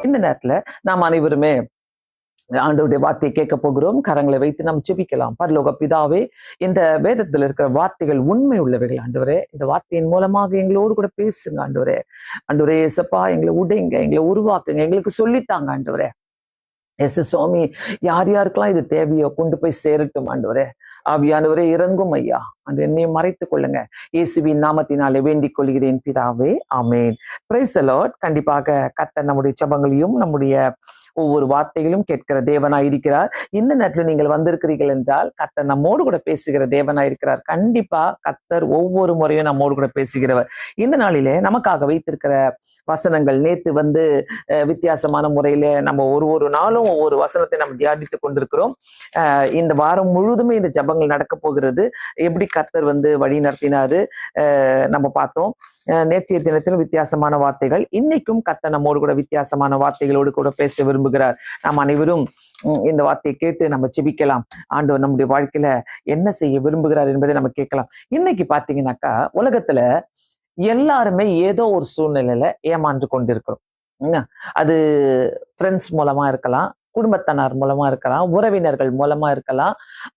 இந்த நேரத்துல நாம் அனைவருமே ஆண்டவருடைய வார்த்தையை கேட்க போகிறோம். கரங்களை வைத்து நாம் ஜெபிக்கலாம். பரலோக பிதாவே, இந்த வேதத்தில் இருக்கிற வார்த்தைகள் உண்மை உள்ளவைகள் ஆண்டவரே. இந்த வார்த்தையின் மூலமாக எங்களோடு கூட பேசுங்க ஆண்டவரே. ஆண்டவரே இயேசப்பா, எங்களை உடைங்க, எங்களை உருவாக்குங்க, எங்களுக்கு சொல்லித்தாங்க ஆண்டவரே. எஸ் சுவாமி, யார் யாருக்கெல்லாம் இது தேவையோ கொண்டு போய் சேரட்டும் ஆண்டவரே. ஆவியானவரே இறங்கும் ஐயா. அன்று என்னை மறைத்துக் கொள்ளுங்க. இயேசுவின் நாமத்தினாலே வேண்டிக் கொள்கிறேன் பிதாவே, ஆமேன். Praise the Lord. கண்டிப்பாக கர்த்தர் நம்முடைய ஜெபங்களையும் நம்முடைய ஒவ்வொரு வார்த்தைகளும் கேட்கிற தேவனாய் இருக்கிறார். இந்த நேரத்தில் நீங்கள் வந்திருக்கிறீர்கள் என்றால் கர்த்தர் நம்மோடு கூட பேசுகிற தேவனாய் இருக்கிறார். கண்டிப்பா கர்த்தர் ஒவ்வொரு முறையும் நம்மோடு கூட பேசுகிறவர். இந்த நாளிலே நமக்காக வைத்திருக்கிற வசனங்கள், நேத்து வித்தியாசமான முறையில நம்ம ஒரு நாளும் ஒவ்வொரு வசனத்தை நம்ம தியானித்துக் கொண்டிருக்கிறோம். இந்த வாரம் முழுவதுமே இந்த ஜெபங்கள் நடக்க போகிறது. எப்படி கர்த்தர் வழி நடத்தினாரு நம்ம பார்த்தோம். நேற்றைய தினத்திலும் வித்தியாசமான வார்த்தைகள், இன்னைக்கும் கர்த்தர் நம்மோடு கூட வித்தியாசமான வார்த்தைகளோடு கூட பேச விரும்புகிறார். நாம் அனைவரும் இந்த வார்த்தையை கேட்டு நம்ம ஜெபிக்கலாம். ஆண்டவர் நம்முடைய வாழ்க்கையில என்ன செய்ய விரும்புகிறார் என்பதை நம்ம கேட்கலாம். இன்னைக்கு பாத்தீங்கன்னாக்கா, உலகத்துல எல்லாருமே ஏதோ ஒரு சூழ்நிலையில ஏமாந்து கொண்டிருக்கிறோம். அது ஃப்ரெண்ட்ஸ் மூலமா இருக்கலாம், குடும்பத்தினர் மூலமா இருக்கலாம், உறவினர்கள் மூலமா இருக்கலாம்,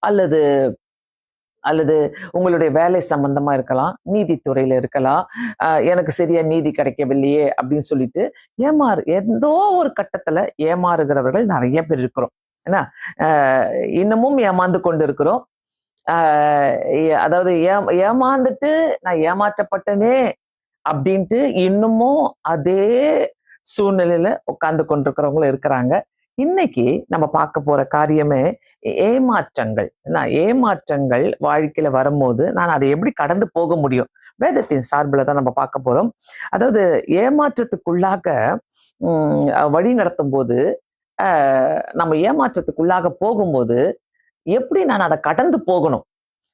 அல்லது உங்களுடைய வேலை சம்பந்தமா இருக்கலாம், நீதித்துறையில இருக்கலாம். எனக்கு சரியா நீதி கிடைக்கவில்லையே அப்படின்னு சொல்லிட்டு ஏதோ ஒரு கட்டத்துல ஏமாறுகிறவர்கள் நிறைய பேர் இருக்கிறோம். ஏன்னா இன்னமும் ஏமாந்து கொண்டு இருக்கிறோம். அதாவது ஏமாந்துட்டு நான் ஏமாற்றப்பட்டனே அப்படின்ட்டு இன்னமும் அதே சூழ்நிலையில உட்கார்ந்து கொண்டிருக்கிறவங்களும் இருக்கிறாங்க. இன்னைக்கு நம்ம பார்க்க போற காரியமே ஏமாற்றங்கள். ஏமாற்றங்கள் வாழ்க்கையில வரும்போது நான் அதை எப்படி கடந்து போக முடியும், வேதத்தின் சார்பில் தான் நம்ம பார்க்க போறோம். அதாவது ஏமாற்றத்துக்குள்ளாக வழி நடத்தும் போது, நம்ம ஏமாற்றத்துக்குள்ளாக போகும்போது எப்படி நான் அதை கடந்து போகணும்.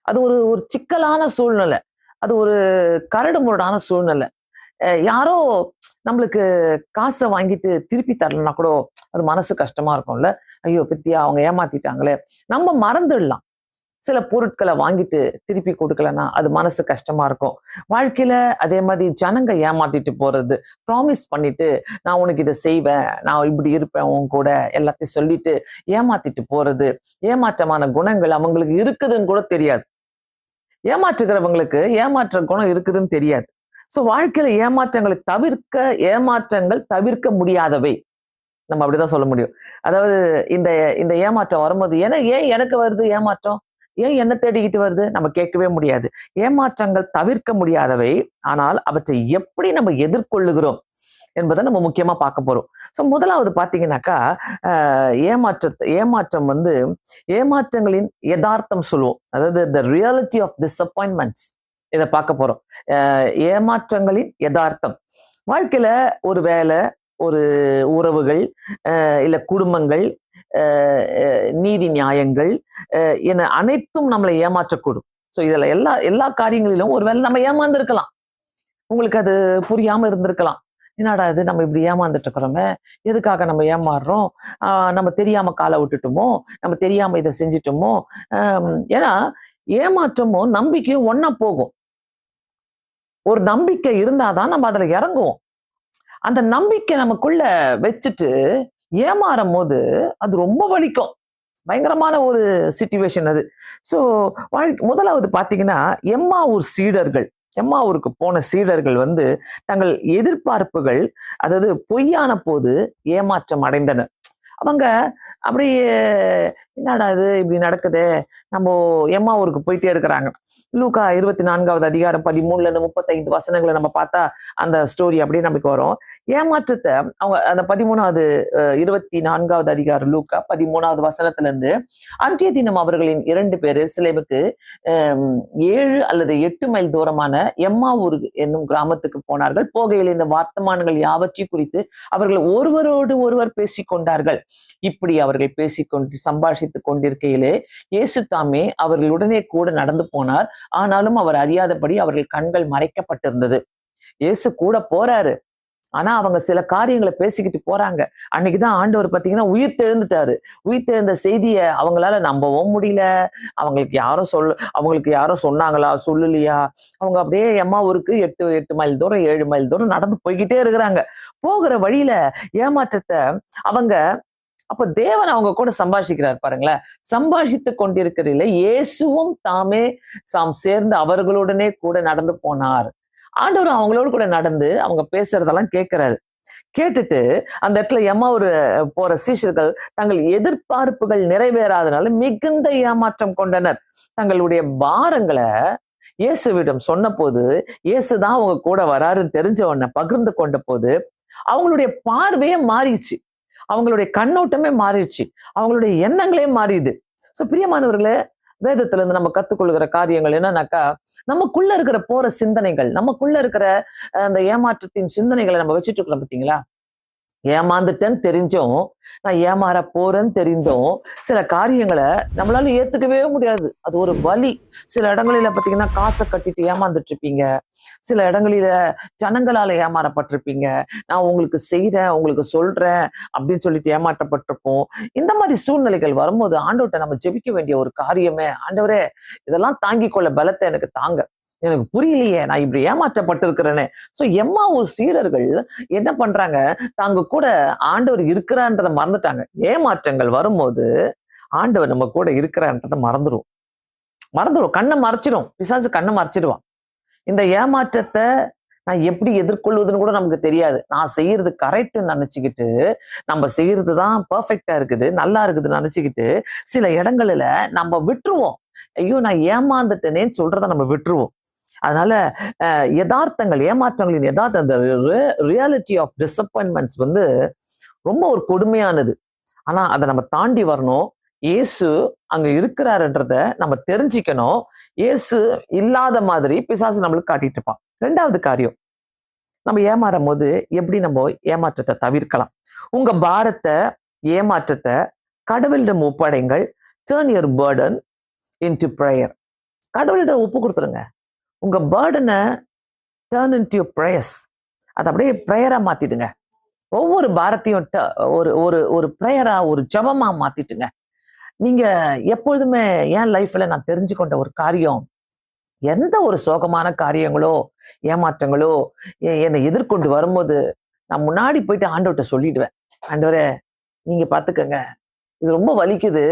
அது ஒரு சிக்கலான சூழ்நிலை, அது ஒரு கரடு முரடான சூழ்நிலை. யாரோ நம்மளுக்கு காசை வாங்கிட்டு திருப்பி தரலன்னா கூட அது மனசு கஷ்டமா இருக்கும்ல. ஐயோ பத்தியா, அவங்க ஏமாத்திட்டாங்களே. நம்ம மறந்துடலாம். சில பொருட்களை வாங்கிட்டு திருப்பி கொடுக்கலன்னா அது மனசு கஷ்டமா இருக்கும். வாழ்க்கையில அதே மாதிரி ஜனங்க ஏமாத்திட்டு போறது, ப்ராமிஸ் பண்ணிட்டு நான் உனக்கு இதை செய்வேன், நான் இப்படி இருப்பேன் உன் கூட, எல்லாத்தையும் சொல்லிட்டு ஏமாத்திட்டு போறது. ஏமாற்றமான குணங்கள் அவங்களுக்கு இருக்குதுன்னு கூட தெரியாது. ஏமாற்றுகிறவங்களுக்கு ஏமாற்ற குணம் இருக்குதுன்னு தெரியாது. சோ வாழ்க்கையில ஏமாற்றங்கள் தவிர்க்க முடியாதவை, நம்ம அப்படிதான் சொல்ல முடியும். அதாவது இந்த ஏமாற்றம் வரும்போது ஏன் எனக்கு வருது ஏமாற்றம், ஏன் என்ன தேடிக்கிட்டு வருது, நம்ம கேட்கவே முடியாது. ஏமாற்றங்கள் தவிர்க்க முடியாதவை, ஆனால் அவற்றை எப்படி நம்ம எதிர்கொள்ளுகிறோம் என்பதை நம்ம முக்கியமா பார்க்க போறோம். ஸோ முதலாவது பார்த்தீங்கன்னாக்கா, ஏமாற்றம் ஏமாற்றங்களின் யதார்த்தம் சொல்லுவோம். அதாவது த ரியாலிட்டி ஆஃப் டிசப்பாயின்மெண்ட்ஸ், இதை பார்க்க போறோம். ஏமாற்றங்களின் யதார்த்தம். வாழ்க்கையில ஒரு வேலை, ஒரு உறவுகள், இல்ல குடும்பங்கள், நீதி நியாயங்கள் என அனைத்தும் நம்மளை ஏமாற்றக்கூடும். ஸோ இதுல எல்லா காரியங்களிலும் ஒருவேளை நம்ம ஏமாந்து இருக்கலாம். உங்களுக்கு அது புரியாம இருந்திருக்கலாம். என்னடா இது, நம்ம இப்படி ஏமாந்துட்டு இருக்கிறோமே, எதுக்காக நம்ம ஏமாறுறோம், நம்ம தெரியாம காலை விட்டுட்டோமோ, நம்ம தெரியாம இதை செஞ்சிட்டோமோ. ஏன்னா ஏமாற்றமும் நம்பிக்கையும் ஒன்னா போகும். ஒரு நம்பிக்கை இருந்தாதான் நம்ம அதுல இறங்குவோம். அந்த நம்பிக்கை நமக்குள்ள வச்சுட்டு ஏமாறும் போது அது ரொம்ப வலிக்கும். பயங்கரமான ஒரு சிச்சுவேஷன் அது. ஸோ முதலாவது பாத்தீங்கன்னா, எம்மாவூருக்கு போன சீடர்கள் தங்கள் எதிர்பார்ப்புகள், அதாவது பொய்யான போது ஏமாற்றம் அடைந்தனர். அவங்க அப்படியே என்னடா இது இப்படி நடக்குதே, நம்ம எம்மாவூருக்கு போயிட்டே இருக்கிறாங்க. லூக்கா 24வது அதிகாரம் 13-35 வசனங்களை நம்ம பார்த்தா அந்த ஸ்டோரி அப்படியே நமக்கு வரும். ஏமாற்றத்தை அவங்க அந்த 13வது 24வது அதிகாரம் லூக்கா 13வது வசனத்துல இருந்து, அன்றைய தினம் அவர்களின் 2 பேர் எருசலேமுக்கு 7 அல்லது 8 மைல் தூரமான எம்மாவூர் என்னும் கிராமத்துக்கு போனார்கள். போகையில் இந்த வர்த்தமானங்கள் யாவற்றை குறித்து அவர்கள் ஒருவரோடு ஒருவர் பேசிக்கொண்டார்கள். இப்படி அவர்கள் பேசிக்கொண்டு சம்பாஷித்துக் கொண்டிருக்கையிலே இயேசு தாமே அவர்களுடனே கூட நடந்து போனார். ஆனாலும் அவர் அறியாதபடி அவர்கள் கண்கள் மறைக்கப்பட்டிருந்தது. இயேசு கூட போறாரு, ஆனா அவங்க சில காரியங்களை பேசிக்கிட்டு போறாங்க. அன்னைக்குதான் ஆண்டவர் பாத்தீங்கன்னா உயிர் தெழுந்துட்டாரு. உயிர் தெழுந்த செய்திய அவங்களால நம்பவும் முடியல. அவங்களுக்கு யாரோ சொன்னாங்களா, சொல்லலையா? அவங்க அப்படியே எம்மா ஊருக்கு 8 மைல் தூரம் 7 மைல் தூரம் நடந்து போய்கிட்டே இருக்கிறாங்க. போகிற வழியில ஏமாற்றத்தை அவங்க அப்ப தேவன் அவங்க கூட சம்பாஷிக்கிறார் பாருங்களேன். சம்பாஷித்துக் கொண்டிருக்கிறதில்லை, இயேசுவும் தாமே சேர்ந்து அவர்களுடனே கூட நடந்து போனார். ஆண்டவர் அவங்களோட கூட நடந்து அவங்க பேசுறதெல்லாம் கேட்கிறாரு. கேட்டுட்டு அந்த இடத்துல எம்மாவூர் போற சீஷர்கள் தங்கள் எதிர்பார்ப்புகள் நிறைவேறாதனால மிகுந்த ஏமாற்றம் கொண்டனர். தங்களுடைய பாரங்களை இயேசுவிடம் சொன்ன போது, இயேசுதான் அவங்க கூட வராருன்னு தெரிஞ்ச உடனே பகிர்ந்து கொண்ட போது அவங்களுடைய பார்வையே மாறிடுச்சு. அவங்களுடைய கண்ணோட்டமே மாறிடுச்சு. அவங்களுடைய எண்ணங்களே மாறிடுது. சோ பிரியமானவர்களே, வேதத்துல இருந்து நம்ம கத்துக்கொள்கிற காரியங்கள் என்னன்னாக்கா, நமக்குள்ள இருக்கிற போற சிந்தனைகள், நமக்குள்ள இருக்கிற அந்த ஏமாற்றத்தின் சிந்தனைகளை நம்ம வச்சுட்டு இருக்கிறோம் பார்த்தீங்களா? ஏமாந்துட்டேன்னு தெரிஞ்சும், நான் ஏமாற போறேன்னு தெரிந்தும் சில காரியங்களை நம்மளால ஏத்துக்கவே முடியாது. அது ஒரு வலி. சில இடங்களில பாத்தீங்கன்னா காசை கட்டிட்டு ஏமாந்துட்டு இருப்பீங்க. சில இடங்களில ஜனங்களால ஏமாறப்பட்டிருப்பீங்க. நான் உங்களுக்கு செய்றேன், உங்களுக்கு சொல்றேன் அப்படின்னு சொல்லிட்டு ஏமாற்றப்பட்டிருப்போம். இந்த மாதிரி சூழ்நிலைகள் வரும்போது ஆண்டவர்ட்ட நம்ம ஜெபிக்க வேண்டிய ஒரு காரியமே, ஆண்டவரே இதெல்லாம் தாங்கிக் கொள்ள பலத்தை எனக்கு தாங்க. எனக்கு புரியலையே, நான் இப்படி ஏமாற்றப்பட்டிருக்கிறேன்னு. சோ எம்மாவூர் சீடர்கள் என்ன பண்றாங்க, தாங்க கூட ஆண்டவர் இருக்கிறான்றதை மறந்துட்டாங்க. ஏமாற்றங்கள் வரும்போது ஆண்டவர் நம்ம கூட இருக்கிறான்றதை மறந்துடும், கண்ணை மறைச்சிடும். பிசாசு கண்ணை மறைச்சிடுவான். இந்த ஏமாற்றத்தை நான் எப்படி எதிர்கொள்வதுன்னு கூட நமக்கு தெரியாது. நான் செய்யறது கரெக்ட்னு நினைச்சுக்கிட்டு, நம்ம செய்யறதுதான் பெர்ஃபெக்டா இருக்குது, நல்லா இருக்குதுன்னு நினைச்சுக்கிட்டு சில இடங்களில நம்ம விட்டுருவோம். ஐயோ நான் ஏமாந்துட்டேனேன்னு சொல்றதை நம்ம விட்டுருவோம். அதனால ஏமாற்றங்களின் யதார்த்தம், அந்த ரியாலிட்டி ஆஃப் டிசப்பாயின்மெண்ட்ஸ் வந்து ரொம்ப ஒரு கொடுமையானது. ஆனா அதை நம்ம தாண்டி வரணும். இயேசு அங்க இருக்கிறாருன்றத நம்ம தெரிஞ்சுக்கணும். இயேசு இல்லாத மாதிரி பிசாசு நம்மளுக்கு காட்டிட்டு இருப்பான். 2வது காரியம், நம்ம ஏமாறும் போது எப்படி நம்ம ஏமாற்றத்தை தவிர்க்கலாம்? உங்க பாரத்தை, ஏமாற்றத்தை கடவுளிடம் ஒப்படைங்கள். Turn your burden into prayer. கடவுளிடம் ஒப்பு கொடுத்துருங்க. உங்க பேர்டனை டர்ன் இன்டு யுவர் பிரேயர்ஸ். அதை அப்படியே பிரேயரா மாத்திடுங்க. ஒவ்வொரு பாரத்தையும் ஒரு ஒரு ஒரு பிரேயரா, ஒரு ஜபமா மாத்திட்டுங்க. நீங்க எப்பொழுதுமே என் லைஃப்ல நான் தெரிஞ்சு கொண்ட ஒரு காரியம், எந்த ஒரு சோகமான காரியங்களோ ஏமாற்றங்களோ என்னை எதிர்கொண்டு வரும்போது நான் முன்னாடி போயிட்டு ஆண்டவர்கிட்ட சொல்லிடுவேன். ஆண்டவரே நீங்க பாத்துக்கங்க, இது ரொம்ப வலிக்குது,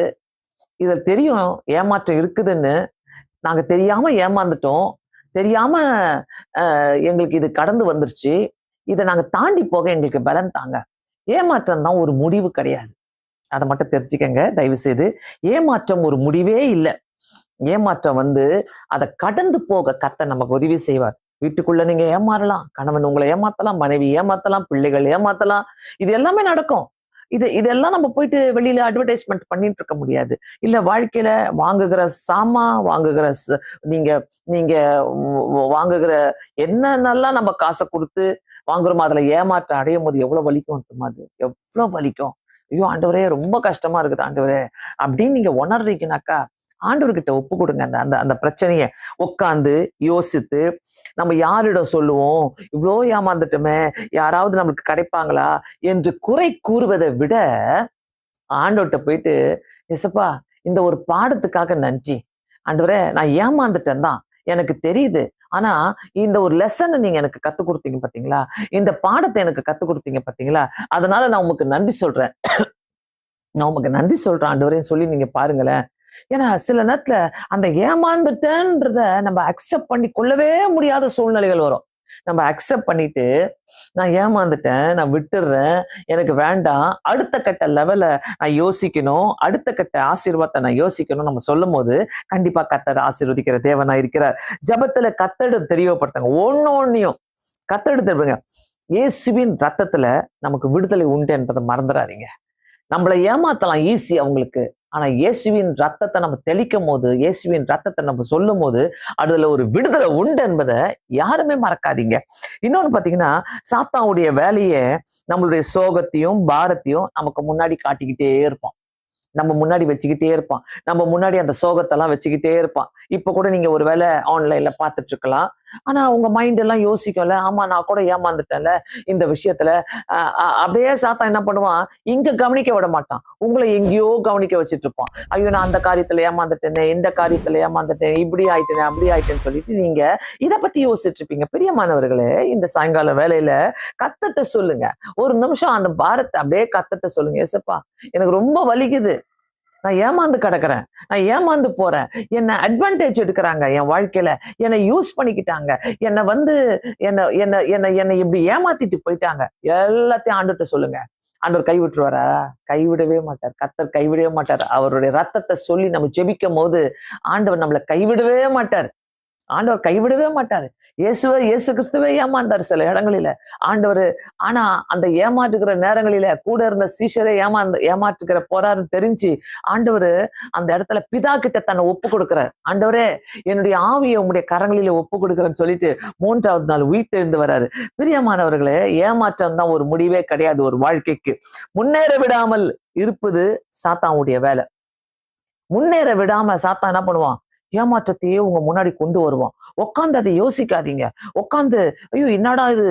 இத தெரியும் ஏமாற்றம் இருக்குதுன்னு, நாங்க தெரியாம ஏமாந்துட்டோம், தெரியாம எங்களுக்கு இது கடந்து வந்துருச்சு, இதை நாங்க தாண்டி போக எங்களுக்கு பலன் தாங்க. ஏமாற்றம் தான் ஒரு முடிவு கிடையாது. அதை மட்டும் தெரிஞ்சுக்கங்க தயவு செய்து. ஏமாற்றம் ஒரு முடிவே இல்லை. ஏமாற்றம் வந்து அதை கடந்து போக கர்த்தர் நமக்கு உதவி செய்வார். வீட்டுக்குள்ள நீங்க ஏமாறலாம், கணவன் உங்களை ஏமாத்தலாம், மனைவி ஏமாத்தலாம், பிள்ளைகள் ஏமாத்தலாம், இது எல்லாமே நடக்கும். இதெல்லாம் நம்ம போயிட்டு வெளியில அட்வர்டைஸ்மெண்ட் பண்ணிட்டு இருக்க முடியாது. இல்ல வாழ்க்கையில வாங்குகிற நீங்க நீங்க வாங்குகிற என்னென்னலாம் நம்ம காசை கொடுத்து வாங்குறோமோ அதுல ஏமாற்றம் அடையும் போது எவ்வளவு வலிக்கும் தெரியுமா? அது எவ்வளவு வலிக்கும். ஐயோ ஆண்டவரே ரொம்ப கஷ்டமா இருக்குது ஆண்டவரே அப்படின்னு நீங்க உணர்றீங்கனாக்கா ஆண்டவர்கிட்ட ஒப்பு கொடுங்க. அந்த அந்த பிரச்சனைய உட்காந்து யோசித்து, நம்ம யாரிடம் சொல்லுவோம், இவ்வளோ ஏமாந்துட்டோமே, யாராவது நம்மளுக்கு கிடைப்பாங்களா என்று குறை கூறுவதை விட ஆண்டவர்கிட்ட போயிட்டு, எசப்பா இந்த ஒரு பாடத்துக்காக நன்றி ஆண்டவரே, நான் ஏமாந்துட்டேன் தான் எனக்கு தெரியுது, ஆனா இந்த ஒரு லெசனை நீங்க எனக்கு கத்து கொடுத்தீங்க பாத்தீங்களா, இந்த பாடத்தை எனக்கு கத்து கொடுத்தீங்க பாத்தீங்களா, அதனால நான் உமக்கு நன்றி சொல்றேன், நான் உமக்கு நன்றி சொல்றேன் ஆண்டவரேன்னு சொல்லி நீங்க பாருங்களேன். ஏன்னா சில நேரத்துல அந்த ஏமாந்துட்டேன்றத நம்ம அக்செப்ட் பண்ணி கொள்ளவே முடியாத சூழ்நிலைகள் வரும். நம்ம அக்செப்ட் பண்ணிட்டு நான் ஏமாந்துட்டேன், நான் விட்டுடுறேன், எனக்கு வேண்டாம், அடுத்த கட்ட லெவல நான் யோசிக்கணும், அடுத்த கட்ட ஆசீர்வாதத்தை நான் யோசிக்கணும் நம்ம சொல்லும் போது கண்டிப்பா கர்த்தர் ஆசீர்வதிக்கிற தேவனா இருக்கிறார். ஜபத்துல கர்த்தரை தெரியப்படுத்துங்க. ஒன்னொன்னையும் கர்த்தரை தெரியுங்க. இயேசுவின் ரத்தத்துல நமக்கு விடுதலை உண்டு என்பதை மறந்துடாதீங்க. நம்மளை ஏமாத்தலாம் ஈஸி அவங்களுக்கு, ஆனா இயேசுவின் ரத்தத்தை நம்ம தெளிக்கும் போது, இயேசுவின் ரத்தத்தை நம்ம சொல்லும் போது அதுல ஒரு விடுதலை உண்டு என்பதை யாருமே மறக்காதீங்க. இன்னொன்னு பாத்தீங்கன்னா, சாத்தானுடைய வேலையை நம்மளுடைய சோகத்தையும் பாரத்தையும் நமக்கு முன்னாடி காட்டிக்கிட்டே இருப்பான், நம்ம முன்னாடி வச்சுக்கிட்டே இருப்பான், நம்ம முன்னாடி அந்த சோகத்தெல்லாம் வச்சுக்கிட்டே இருப்பான். இப்ப கூட நீங்க ஒரு வேலை ஆன்லைன்ல பார்த்துட்டு இருக்கலாம், ஆனா உங்க மைண்ட் எல்லாம் யோசிக்கும்ல, ஆமா நான் கூட ஏமாந்துட்டேன்ல இந்த விஷயத்துல. அப்படியே சாத்தான் என்ன பண்ணுவான், இங்க கவனிக்க விட மாட்டான், உங்களை எங்கேயோ கவனிக்க வச்சுட்டு இருப்பான். ஐயோ நான் அந்த காரியத்துல ஏமாந்துட்டேனே, இந்த காரியத்துல ஏமாந்துட்டேன், இப்படி ஆயிட்டேனே, அப்படி ஆயிட்டேன்னு சொல்லிட்டு நீங்க இத பத்தி யோசிச்சுட்டு இருப்பீங்க. பிரியமானவர்களே, இந்த சாயங்கால வேலையில கர்த்தர்ட்ட சொல்லுங்க. ஒரு நிமிஷம் அந்த பாரத்தை அப்படியே கர்த்தர்ட்ட சொல்லுங்க. ஏசப்பா, எனக்கு ரொம்ப வலிக்குது, நான் ஏமாந்து கிடக்குறேன், நான் ஏமாந்து போறேன், என்ன அட்வான்டேஜ் எடுக்கிறாங்க என் வாழ்க்கையில, என்னை யூஸ் பண்ணிக்கிட்டாங்க, என்னை வந்து என்ன என்ன என்ன என்னை இப்படி ஏமாத்திட்டு போயிட்டாங்க. எல்லாத்தையும் ஆண்டுகிட்ட சொல்லுங்க. ஆண்டவர் கைவிட்டுருவாரா? கைவிடவே மாட்டார். கர்த்தர் கைவிடவே மாட்டார். அவருடைய ரத்தத்தை சொல்லி நம்ம ஜெபிக்கும் போது ஆண்டவர் நம்மளை கைவிடவே மாட்டார். ஆண்டவர் கைவிடவே மாட்டாரு. இயேசு கிறிஸ்துவே ஏமாந்தாரு சில இடங்களில ஆண்டவர். ஆனா அந்த ஏமாற்றுகிற நேரங்களில கூட இருந்த சீஷரை ஏமாற்றுகிற போறாருன்னு தெரிஞ்சு ஆண்டவர் அந்த இடத்துல பிதா கிட்ட தன்னை ஒப்பு கொடுக்கிறார். ஆண்டவரே, என்னுடைய ஆவியை உங்களுடைய கரங்களில ஒப்பு கொடுக்குறேன்னு சொல்லிட்டு 3வது நாள் உயிர்த்தெழுந்து வராரு. பிரியமானவர்களே, ஏமாற்றம் தான் ஒரு முடிவே கிடையாது ஒரு வாழ்க்கைக்கு. முன்னேற விடாமல் இருப்பது சாத்தானுடைய வேலை. முன்னேற விடாம சாத்தான் என்ன பண்ணுவான், ஏமாற்றத்தையே உங்க முன்னாடி கொண்டு வருவான். உட்காந்து அதை யோசிக்காதீங்க. உட்காந்து ஐயோ என்னடா இது,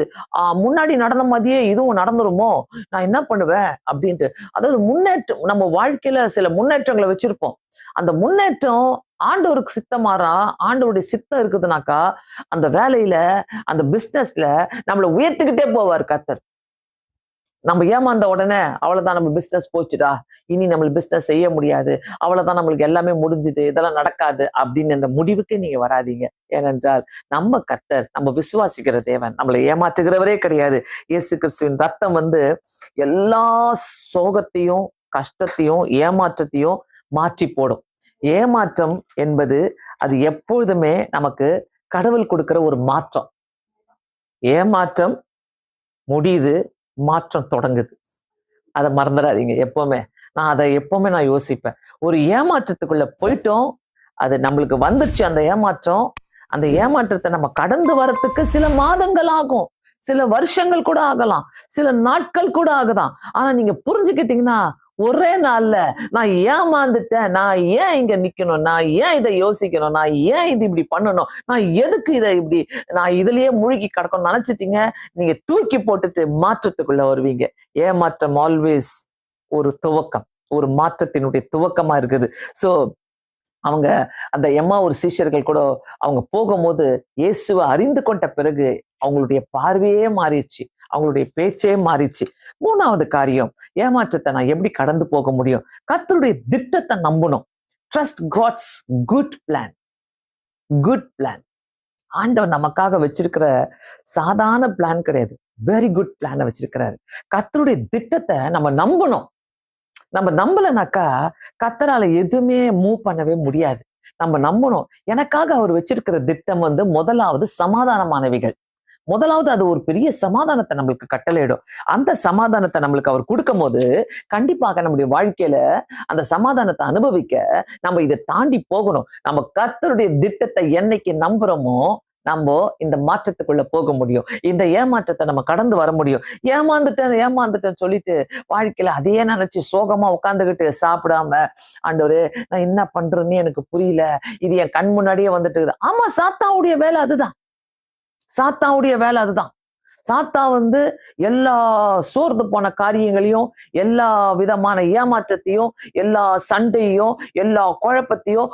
முன்னாடி நடந்த மாதிரியே இதுவும் நடந்துருமோ, நான் என்ன பண்ணுவேன் அப்படின்ட்டு. அதாவது முன்னேற்றம், நம்ம வாழ்க்கையில சில முன்னேற்றங்களை வச்சிருப்போம். அந்த முன்னேற்றம் ஆண்டவருக்கு சித்தமாறா, ஆண்டவருடைய சித்தம் இருக்குதுனாக்கா அந்த வேலையில, அந்த பிசினஸ்ல நம்மளை உயர்த்திக்கிட்டே போவார் கர்த்தர். நம்ம ஏமாந்த உடனே அவ்வளவுதான், நம்ம பிசினஸ் போச்சுடா, இனி நம்மளுக்கு பிசினஸ் செய்ய முடியாது, அவ்வளவுதான், நம்மளுக்கு எல்லாமே முடிஞ்சுது, இதெல்லாம் நடக்காது அப்படின்னு அந்த முடிவுக்கே நீங்க வராதீங்க. ஏனென்றால் நம்ம கர்த்தர், நம்ம விசுவாசிக்கிற தேவன் நம்மளை ஏமாற்றுகிறவரே கிடையாது. இயேசு கிறிஸ்துவின் ரத்தம் எல்லா சோகத்தையும், கஷ்டத்தையும், ஏமாற்றத்தையும் மாற்றி போடும். ஏமாற்றம் என்பது அது எப்பொழுதுமே நமக்கு கடவுள் கொடுக்கிற ஒரு மாற்றம். ஏமாற்றம் முடியுது, மாற்றம் தொடங்குது. அதை மறந்துடாதீங்க எப்பவுமே. நான் யோசிப்பேன். ஒரு ஏமாற்றத்துக்குள்ள போயிட்டோம், அது நம்மளுக்கு வந்துச்சு அந்த ஏமாற்றம். அந்த ஏமாற்றத்தை நம்ம கடந்து வரத்துக்கு சில மாதங்கள் ஆகும், சில வருஷங்கள் கூட ஆகலாம், சில நாட்கள் கூட ஆகுதான். ஆனா நீங்க புரிஞ்சுக்கிட்டீங்கன்னா ஒரே நாள்ல நான் ஏமாந்துட்டேன், நான் ஏன் இங்க நிக்கணும், நான் ஏன் இதை யோசிக்கணும், நான் ஏன் இது இப்படி பண்ணணும், நான் எதுக்கு இதை இப்படி, நான் இதுலயே மூழ்கி கிடக்கணும்னு நினைச்சிட்டீங்க, நீங்க தூக்கி போட்டுட்டு மாற்றத்துக்குள்ள வருவீங்க. ஏமாற்றம் ஆல்வேஸ் ஒரு துவக்கம், ஒரு மாற்றத்தினுடைய துவக்கமா இருக்குது. சோ அவங்க அந்த ஒரு சீஷர்கள் கூட அவங்க போகும்போது இயேசுவை அறிந்து கொண்ட பிறகு அவங்களுடைய பார்வையே மாறிடுச்சு, அவங்களுடைய பேச்சே மாறிச்சு. 3வது காரியம், ஏமாற்றத்தை நான் எப்படி கடந்து போக முடியும்? கர்த்தருடைய திட்டத்தை நம்பணும். Trust God's good plan. Good plan. ஆண்டவர் நமக்காக வச்சிருக்கிற சாதாரண பிளான் கிடையாது, வெரி குட் பிளான வச்சிருக்கிறாரு. கர்த்தருடைய திட்டத்தை நம்ம நம்பணும். நம்ம நம்பலனாக்கா கர்த்தரால எதுவுமே மூவ் பண்ணவே முடியாது. நம்ம நம்பணும். எனக்காக அவர் வச்சிருக்கிற திட்டம் முதலாவது சமாதானமானவைகள். முதலாவது அது ஒரு பெரிய சமாதானத்தை நம்மளுக்கு கட்டளையிடும். அந்த சமாதானத்தை நம்மளுக்கு அவர் கொடுக்கும் போது கண்டிப்பாக நம்முடைய வாழ்க்கையில அந்த சமாதானத்தை அனுபவிக்க நம்ம இதை தாண்டி போகணும். நம்ம கர்த்தருடைய திட்டத்தை என்னைக்கு நம்புறோமோ நம்ம இந்த மாற்றத்துக்குள்ள போக முடியும். இந்த ஏமாற்றத்தை நம்ம கடந்து வர முடியும். ஏமாந்துட்டேன்னு சொல்லிட்டு வாழ்க்கையில அதையே நினைச்சு சோகமா உட்காந்துக்கிட்டு சாப்பிடாம, ஆண்டவரே நான் என்ன பண்றேன்னு எனக்கு புரியல, இது என் கண் முன்னாடியே வந்துட்டு. ஆமா, சாத்தாவுடைய வேலை அதுதான். சாத்தாவுடைய வேலை அதுதான். சாத்தா எல்லா சோர்ந்து போன காரியங்களையும், எல்லா விதமான ஏமாற்றத்தையும், எல்லா சண்டையும், எல்லா குழப்பத்தையும்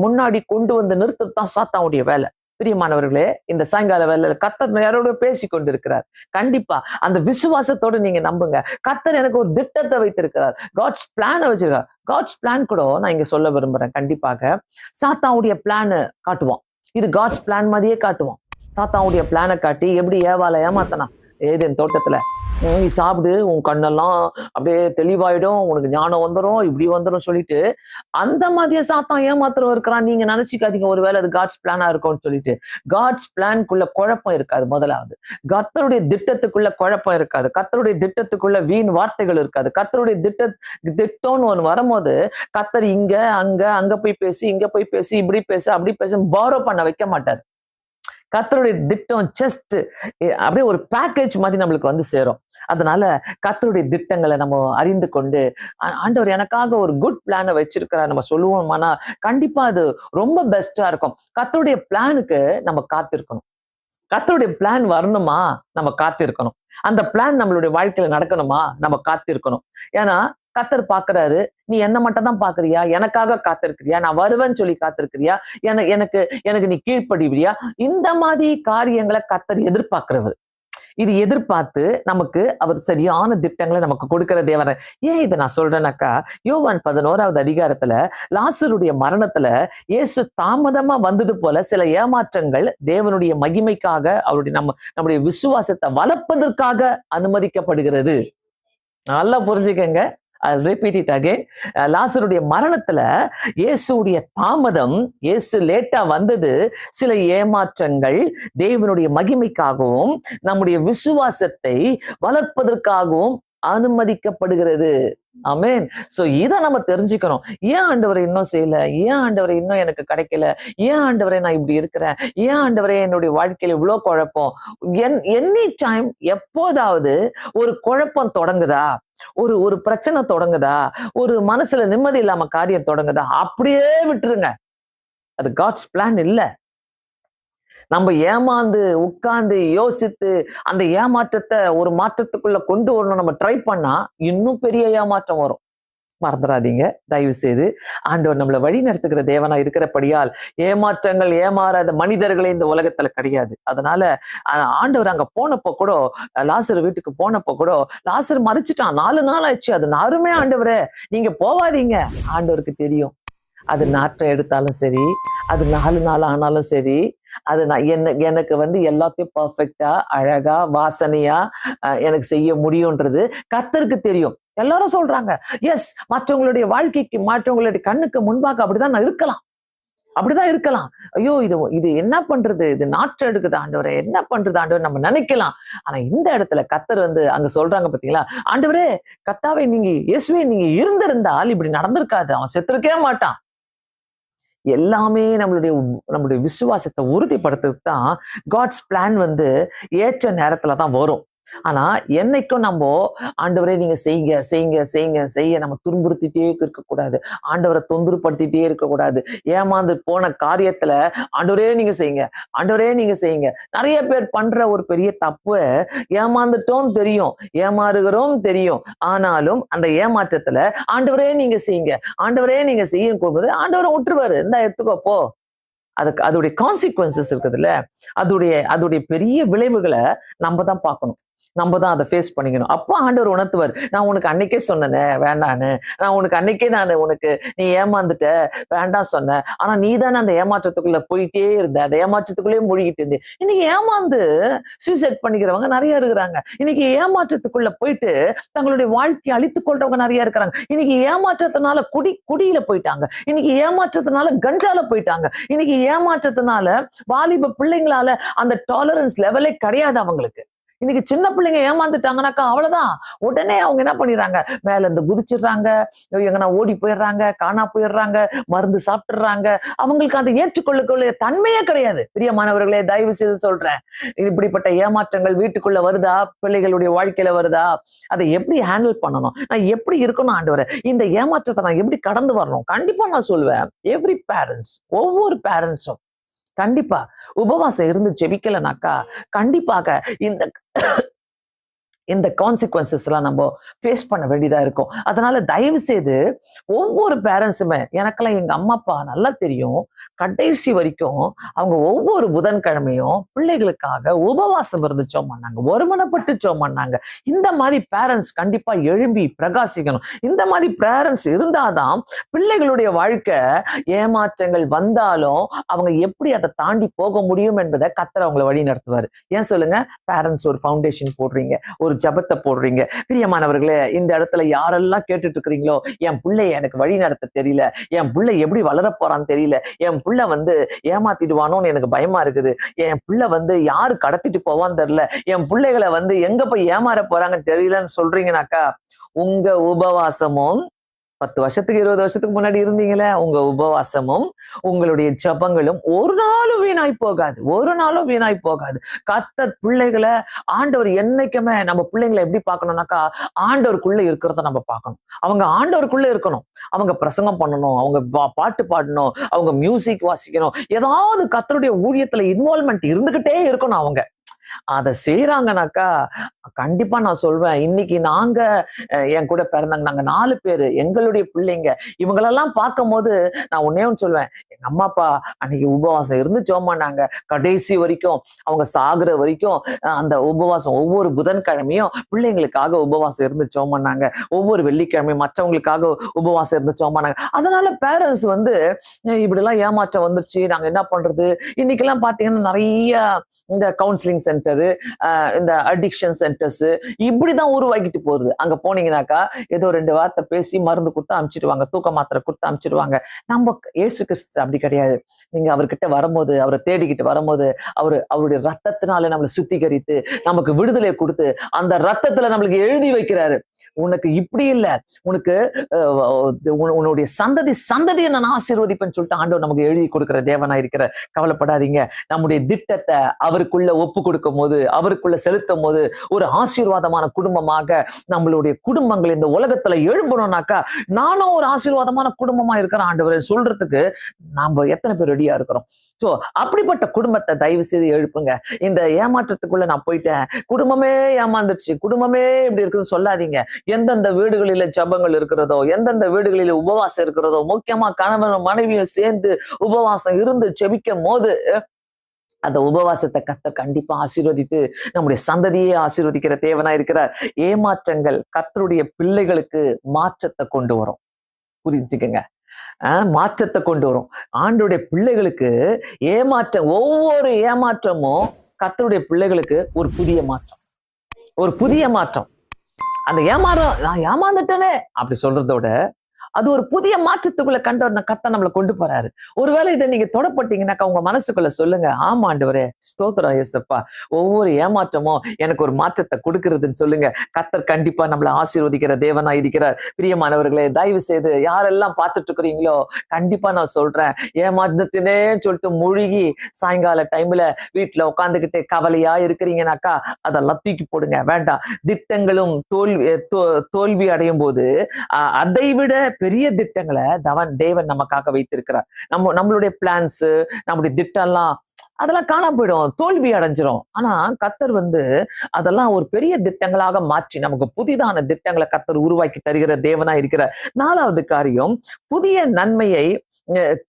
முன்னாடி கொண்டு நிறுத்தத்தான் சாத்தாவுடைய வேலை. பிரியமானவர்களே, இந்த சாயங்கால வேலை கர்த்தர் யாரோட பேசி கொண்டிருக்கிறார். கண்டிப்பா அந்த விசுவாசத்தோடு நீங்க நம்புங்க. கர்த்தர் எனக்கு ஒரு திட்டத்தை வைத்திருக்கிறார், காட்ஸ் பிளான வச்சிருக்கார். காட்ஸ் பிளான் கூட நான் இங்க சொல்ல விரும்புறேன். கண்டிப்பாக சாத்தாவுடைய பிளான் காட்டுவான், இது காட்ஸ் பிளான் மாதிரியே காட்டுவான். சாத்தாவுடைய பிளானை காட்டி எப்படி ஏவாளை ஏமாத்தனா, ஏதேன் தோட்டத்துல நீ சாப்பிடு, உன் கண்ணெல்லாம் அப்படியே தெளிவாயிடும், உனக்கு ஞானம் வந்துடும், இப்படி வந்துடும் சொல்லிட்டு அந்த மாதிரியே சாத்தான் ஏமாத்திரம் இருக்கிறான். நீங்க நினைச்சுக்காதீங்க ஒருவேளை அது காட்ஸ் பிளானா இருக்கும்னு சொல்லிட்டு. காட்ஸ் பிளான்குள்ள குழப்பம் இருக்காது. முதலாவது கர்த்தருடைய திட்டத்துக்குள்ள குழப்பம் இருக்காது. கர்த்தருடைய திட்டத்துக்குள்ள வீண் வார்த்தைகள் இருக்காது. கர்த்தருடைய திட்டம்னு ஒண்ணு வரும்போது கர்த்தர் அங்க போய் பேசி, இங்க போய் பேசி, இப்படி பேசு, அப்படி பேச பாரோ பண்ண வைக்க மாட்டார். கர்த்தருடைய திட்டம் ஜஸ்ட் அப்படியே ஒரு பேக்கேஜ் மாதிரி நம்மளுக்கு சேரும். அதனால கர்த்தருடைய திட்டங்களை நம்ம அறிந்து கொண்டு, ஆண்டவர் எனக்காக ஒரு குட் பிளானை வச்சிருக்கிறார் நம்ம சொல்லுவோம். ஆனா கண்டிப்பா அது ரொம்ப பெஸ்டா இருக்கும். கர்த்தருடைய பிளானுக்கு நம்ம காத்திருக்கணும். கர்த்தருடைய பிளான் வரணுமா, நம்ம காத்திருக்கணும். அந்த பிளான் நம்மளுடைய வாழ்க்கையில நடக்கணுமா, நம்ம காத்திருக்கணும். ஏன்னா கர்த்தர் பாக்குறாரு, நீ என்ன மட்டும் தான் பாக்குறியா, எனக்காக காத்திருக்கிறியா, நான் வருவேன்னு சொல்லி காத்திருக்கிறியா, எனக்கு எனக்கு நீ கீழ்ப்படிவியா, இந்த மாதிரி காரியங்களை கர்த்தர் எதிர்பார்க்கிறவர். இது எதிர்பார்த்து நமக்கு அவர் சரியான திட்டங்களை நமக்கு கொடுக்கிற தேவன். ஏன் இதை நான் சொல்றேன்னாக்கா, யோவான் 11வது அதிகாரத்துல லாசருடைய மரணத்துல இயேசு தாமதமா வந்தது போல சில ஏமாற்றங்கள் தேவனுடைய மகிமைக்காக, அவருடைய நம்முடைய விசுவாசத்தை வளர்ப்பதற்காக அனுமதிக்கப்படுகிறது. நல்லா புரிஞ்சுக்கங்க. Repeat it again. லாசருடைய மரணத்துல இயேசுடைய தாமதம், இயேசு லேட்டா வந்தது சில ஏமாற்றங்கள் தேவனுடைய மகிமைக்காகவும் நம்முடைய விசுவாசத்தை வளர்ப்பதற்காகவும் அனுமதிக்கப்படுகிறது. ஆமென். சோ இதை நம்ம தெரிஞ்சுக்கணும். ஏன் ஆண்டவரை இன்னும் செய்யல, ஏன் ஆண்டவரை இன்னும் எனக்கு கிடைக்கல, ஏன் ஆண்டவரை நான் இப்படி இருக்கிறேன், ஏன் ஆண்டவரே என்னுடைய வாழ்க்கையில இவ்வளவு குழப்பம். எனி டைம் எப்போதாவது ஒரு குழப்பம் தொடங்குதா, ஒரு ஒரு பிரச்சனை தொடங்குதா, ஒரு மனசுல நிம்மதி இல்லாம காரியம் தொடங்குதா, அப்படியே விட்டுருங்க. அது காட்ஸ் பிளான் இல்ல. நம்ம ஏமாந்து உட்கார்ந்து யோசித்து அந்த ஏமாற்றத்தை ஒரு மாற்றத்துக்குள்ள கொண்டு வரணும் நம்ம ட்ரை பண்ணா இன்னும் பெரிய ஏமாற்றம் வரும். மறந்துடாதீங்க தயவு செய்து. ஆண்டவர் நம்மளை வழி நடத்துகிற தேவனா இருக்கிறபடியால் ஏமாற்றங்கள் ஏமாறாத மனிதர்களே இந்த உலகத்துல கிடையாது. அதனால ஆண்டவர் அங்க போனப்போ கூட, லாசர் வீட்டுக்கு போனப்போ கூட, லாசர் மறிச்சிட்டான், 4 நாள் ஆயிடுச்சு. அது நாருமே ஆண்டவரே நீங்க போவாதீங்க. ஆண்டவருக்கு தெரியும், அது நாற்றம் எடுத்தாலும் சரி, அது 4 நாள் ஆனாலும் சரி, அது எனக்கு எல்லாத்தையும் பர்ஃபெக்டா அழகா வாசனையா எனக்கு செய்ய முடியும்ன்றது கர்த்தருக்கு தெரியும். எல்லாரும் சொல்றாங்க, எஸ், மற்றவங்களுடைய வாழ்க்கைக்கு, மற்றவங்களுடைய கண்ணுக்கு முன்பாக அப்படிதான் நான் இருக்கலாம், அப்படிதான் இருக்கலாம். ஐயோ இது என்ன பண்றது, இது நாற்றம் எடுக்குது ஆண்டவரே, என்ன பண்றது ஆண்டவர் நம்ம நினைக்கலாம். ஆனா இந்த இடத்துல கர்த்தர் அங்க சொல்றாங்க பாத்தீங்களா, ஆண்டவரே கர்த்தாவே நீங்க இயேசுவே நீங்க இருந்திருந்தால் இப்படி நடந்திருக்காது, அவன் செத்துருக்கவே மாட்டான். எல்லாமே நம்மளுடைய விசுவாசத்தை உறுதிப்படுத்துறதுக்கு தான் காட்ஸ் பிளான் ஏற்ற நேரத்துலதான் வரும். ஆனா என்னைக்கும் நம்ம ஆண்டவரே நீங்க செய்யுங்க செய்யுங்க செய்யுங்க செய்ய நம்ம துன்புறுத்திட்டே இருக்கக்கூடாது, ஆண்டவரை தொந்தரப்படுத்திட்டே இருக்கக்கூடாது. ஏமாந்து போன காரியத்துல ஆண்டவரே நீங்க செய்யுங்க, ஆண்டவரே நீங்க செய்யுங்க. நிறைய பேர் பண்ற ஒரு பெரிய தப்பு, ஏமாந்துட்டோம் தெரியும், ஏமாறுகிறோம் தெரியும், ஆனாலும் அந்த ஏமாற்றத்துல ஆண்டவரே நீங்க செய்யுங்க, ஆண்டவரே நீங்க செய்யும் போது ஆண்டவரை விட்டுருவாரு. இந்த எடுத்துக்கோ போ. அதோடைய கான்சிக்வன்சஸ் இருக்குதுல்ல, அதோடைய பெரிய விளைவுகளை நம்ம தான் பார்க்கணும், நம்ம தான் அதை ஃபேஸ் பண்ணிக்கணும். அப்போ ஆண்டவர் உணர்த்துவார், நான் உனக்கு அன்னைக்கே சொன்னேனே வேண்டான்னு, நான் உனக்கு அன்னைக்கே உனக்கு நீ ஏமாந்துட்ட வேண்டாம் சொன்னேன், ஆனா நீ தானே அந்த ஏமாற்றத்துக்குள்ள போயிட்டே இருந்த, அந்த ஏமாற்றத்துக்குள்ளேயே மூழ்கிட்டு இருந்து. இன்னைக்கு ஏமாந்து சூசைட் பண்ணிக்கிறவங்க நிறைய இருக்கிறாங்க. இன்னைக்கு ஏமாற்றத்துக்குள்ள போயிட்டு தங்களுடைய வாழ்க்கையை அழித்துக் கொள்றவங்க நிறைய இருக்கிறாங்க. இன்னைக்கு ஏமாற்றத்தினால குடியில போயிட்டாங்க, இன்னைக்கு ஏமாற்றத்தினால கஞ்சால போயிட்டாங்க, இன்னைக்கு ஏமாற்றத்தினால வாலிப பிள்ளைங்களால அந்த டாலரன்ஸ் லெவலே கிடையாது அவங்களுக்கு. இன்னைக்கு சின்ன பிள்ளைங்க ஏமாந்துட்டாங்கன்னாக்கா அவ்வளவுதான், உடனே அவங்க என்ன பண்ணிடுறாங்க, மேல இருந்து குதிச்சிடுறாங்க, எங்கன்னா ஓடி போயிடுறாங்க, காணா போயிடுறாங்க, மருந்து சாப்பிட்டுறாங்க. அவங்களுக்கு அதை ஏற்றுக்கொள்ளக்கூடிய தன்மையே கிடையாது. பிரியமானவர்களே தயவு செய்து சொல்றேன், இப்படிப்பட்ட ஏமாற்றங்கள் வீட்டுக்குள்ள வருதா, பிள்ளைகளுடைய வாழ்க்கையில வருதா, அதை எப்படி ஹேண்டில் பண்ணணும், நான் எப்படி இருக்கணும் ஆண்டவரே, இந்த ஏமாற்றத்தை நான் எப்படி கடந்து வரணும். கண்டிப்பா நான் சொல்லுவேன், எவ்ரி பேரண்ட்ஸ், ஒவ்வொரு பேரண்ட்ஸும் கண்டிப்பா உபவாசம் இருந்து ஜெபிக்கலனாக்கா கண்டிப்பாக இந்த கான்சிக்வன்சஸ் எல்லாம் நம்ம ஃபேஸ் பண்ண வேண்டியதா இருக்கும். அதனால தயவு செய்து ஒவ்வொரு பேரண்ட்ஸுமே, எனக்கெல்லாம் எங்க அம்மா அப்பா நல்லா தெரியும், கடைசி வரைக்கும் அவங்க ஒவ்வொரு புதன்கிழமையும் பிள்ளைகளுக்காக உபவாசம் இருந்து ஜெபம் பண்ணாங்க, ஒருமனப்பட்டு ஜெபம் பண்ணாங்க. இந்த மாதிரி பேரண்ட்ஸ் கண்டிப்பா எழும்பி பிரகாசிக்கணும். இந்த மாதிரி பேரண்ட்ஸ் இருந்தாதான் பிள்ளைகளுடைய வாழ்க்கை ஏமாற்றங்கள் வந்தாலும் அவங்க எப்படி அதை தாண்டி போக முடியும் என்பதை கர்த்தர் அவங்களை வழி நடத்துவாரு. ஏன் சொல்லுங்க, பேரண்ட்ஸ் ஒரு ஃபவுண்டேஷன் போடுறீங்க, ஒரு ஜபத்தை போடுறீங்க. பிரியமானவர்களே, இந்த இடத்துல யாரெல்லாம் கேட்டுட்டு இருக்கிறீங்களோ, என் பிள்ளைய எனக்கு வழி நடத்த தெரியல, என் பிள்ளை எப்படி வளர போறான்னு தெரியல, என் பிள்ளை ஏமாத்திடுவானோன்னு எனக்கு பயமா இருக்குது, என் பிள்ளை யாரு கடத்திட்டு போவான்னு தெரியல, என் பிள்ளைகளை எங்க போய் ஏமாற போறாங்கன்னு தெரியலன்னு சொல்றீங்கன்னாக்கா உங்க உபவாசமும் 10 வருஷத்துக்கு 20 வருஷத்துக்கு முன்னாடி இருந்தீங்களே, உங்க உபவாசமும் உங்களுடைய ஜெபங்களும் ஒரு நாளும் வீணாய் போகாது. ஒரு நாளும் வீணாய் போகாது. கர்த்தர் பிள்ளைகளை ஆண்டவர் என்னைக்குமே நம்ம பிள்ளைங்களை எப்படி பார்க்கணும்னாக்கா, ஆண்டவருக்குள்ள இருக்கிறத நம்ம பார்க்கணும். அவங்க ஆண்டவருக்குள்ள இருக்கணும். அவங்க பிரசங்கம் பண்ணணும், அவங்க பாட்டு பாடணும், அவங்க மியூசிக் வாசிக்கணும், ஏதாவது கர்த்தருடைய ஊழியத்துல இன்வால்வ்மெண்ட் இருந்துகிட்டே இருக்கணும். அவங்க அதை செய்யறாங்கனாக்கா கண்டிப்பா நான் சொல்வேன், இன்னைக்கு நாங்க என் கூட பிறந்தாங்க, நாங்க 4 பேரு, எங்களுடைய பிள்ளைங்க, இவங்களெல்லாம் பார்க்கும் போது நான் ஒன்னே ஒன்று சொல்வேன், எங்க அம்மா அப்பா அன்னைக்கு உபவாசம் இருந்து ஜோமானாங்க கடைசி வரைக்கும், அவங்க சாகுற வரைக்கும். அந்த உபவாசம் ஒவ்வொரு புதன்கிழமையும் பிள்ளைங்களுக்காக உபவாசம் இருந்து ஜோமானாங்க, ஒவ்வொரு வெள்ளிக்கிழமையும் மற்றவங்களுக்காக உபவாசம் இருந்து ஜோமானாங்க. அதனால பேரண்ட்ஸ் வந்து இப்படிலாம் ஏமாற்றம் வந்துருச்சு, நாங்க என்ன பண்றது. இன்னைக்கெல்லாம் பாத்தீங்கன்னா நிறைய இந்த கவுன்சிலிங் சென்டரு, இந்த அடிக்ஷன் சென்டர்ஸ் இப்படிதான் உருவாக்கிட்டு போகுது. அங்க போனீங்கன்னாக்கா ஏதோ 2 வார்த்தை பேசி மருந்து கொடுத்து அனுப்பிச்சிடுவாங்க, தூக்க மாத்திரை கொடுத்து அனுப்பிச்சிடுவாங்க. நம்ம இயேசு கிறிஸ்து அப்படி கிடையாது. நீங்க அவர்கிட்ட வரும்போது, அவரை தேடிக்கிட்டு வரும்போது, அவருடைய ரத்தத்தினால நம்மளை சுத்திகரித்து நமக்கு விடுதலை கொடுத்து அந்த ரத்தத்துல நம்மளுக்கு எழுதி வைக்கிறாரு, உனக்கு இப்படி இல்லை, உனக்கு உன்னுடைய சந்ததியை நான் ஆசீர்வதிப்பேன்னு சொல்லிட்டு ஆண்டவர் நமக்கு எழுதி கொடுக்கிற தேவனா இருக்கிற. கவலைப்படாதீங்க. நம்முடைய திட்டத்தை அவருக்குள்ள ஒப்பு கொடுக்கும் போது, அவருக்குள்ள செலுத்தும் போது ஒரு ஆசீர்வாதமான குடும்பமாக நம்மளுடைய குடும்பங்கள் இந்த உலகத்துல எழும்பணும்னாக்கா, நானும் ஒரு ஆசீர்வாதமான குடும்பமா இருக்கிறேன் ஆண்டவரே சொல்றதுக்கு நாம எத்தனை பேர் ரெடியா இருக்கிறோம். சோ அப்படிப்பட்ட குடும்பத்தை தயவு செய்து எழுப்புங்க. இந்த ஏமாற்றத்துக்குள்ள நான் போயிட்டேன், குடும்பமே ஏமாந்துருச்சு, குடும்பமே இப்படி இருக்குன்னு சொல்லாதீங்க. எந்தெந்த வீடுகளில ஜபங்கள் இருக்கிறதோ, எந்தெந்த வீடுகளில உபவாசம் இருக்கிறதோ, முக்கியமா கணவன் மனைவியும் சேர்ந்து உபவாசம் இருந்து ஜெபிக்கும் போது அந்த உபவாசத்தை கர்த்தர் கண்டிப்பா ஆசீர்வதித்து நம்முடைய சந்ததியே ஆசீர்வதிக்கிற தேவனா இருக்கிறார். ஏமாற்றங்கள் கர்த்தருடைய பிள்ளைகளுக்கு மாற்றத்தை கொண்டு வரும். புரிஞ்சுக்கங்க, மாற்றத்தை கொண்டு வரும். ஆண்டவருடைய பிள்ளைகளுக்கு ஏமாற்றம், ஒவ்வொரு ஏமாற்றமும் கர்த்தருடைய பிள்ளைகளுக்கு ஒரு புதிய மாற்றம், ஒரு புதிய மாற்றம். அந்த நான் ஏமாந்துட்டேனே அப்படி சொல்றதோட அது ஒரு புதிய மாற்றத்துக்குள்ள கர்த்தர் நம்மளை கொண்டு போறாரு. ஒருவேளை இதை நீங்க தொடப்பட்டீங்கன்னாக்கா உங்க மனசுக்குள்ள சொல்லுங்க, ஆமா ஆண்டவரே ஸ்தோத்திரம் இயேசப்பா, ஒவ்வொரு ஏமாற்றமும் எனக்கு ஒரு மாற்றத்தை கொடுக்கிறதுன்னு சொல்லுங்க. கர்த்தர் கண்டிப்பா நம்மளை ஆசீர்வதிக்கிற தேவனா இருக்கிறார். பிரியமானவர்களே, தயவு செய்து யாரெல்லாம் பார்த்துட்டு இருக்கிறீங்களோ, கண்டிப்பா நான் சொல்றேன், ஏமாந்துட்டுனே சொல்லிட்டு மூழ்கி சாயங்கால டைம்ல வீட்டுல உட்காந்துக்கிட்டு கவலையா இருக்கிறீங்கன்னாக்கா அதெல்லாம் தூக்கி போடுங்க, வேண்டாம். திட்டங்களும் தோல்வி அடையும் போது அதை விட பெரிய திட்டங்களை தேவன் நமக்காக வைத்திருக்கிறார். நம்மளுடைய பிளான்ஸ், நம்முடைய திட்டம் எல்லாம் அதெல்லாம் காணாம போயிடும், தோல்வி அடைஞ்சிரும். ஆனா கர்த்தர் வந்து அதெல்லாம் ஒரு பெரிய திட்டங்களாக மாற்றி நமக்கு புதிதான திட்டங்களை கர்த்தர் உருவாக்கி தருகிற தேவனா இருக்கிறார். 4வது காரியம், புதிய நன்மையை,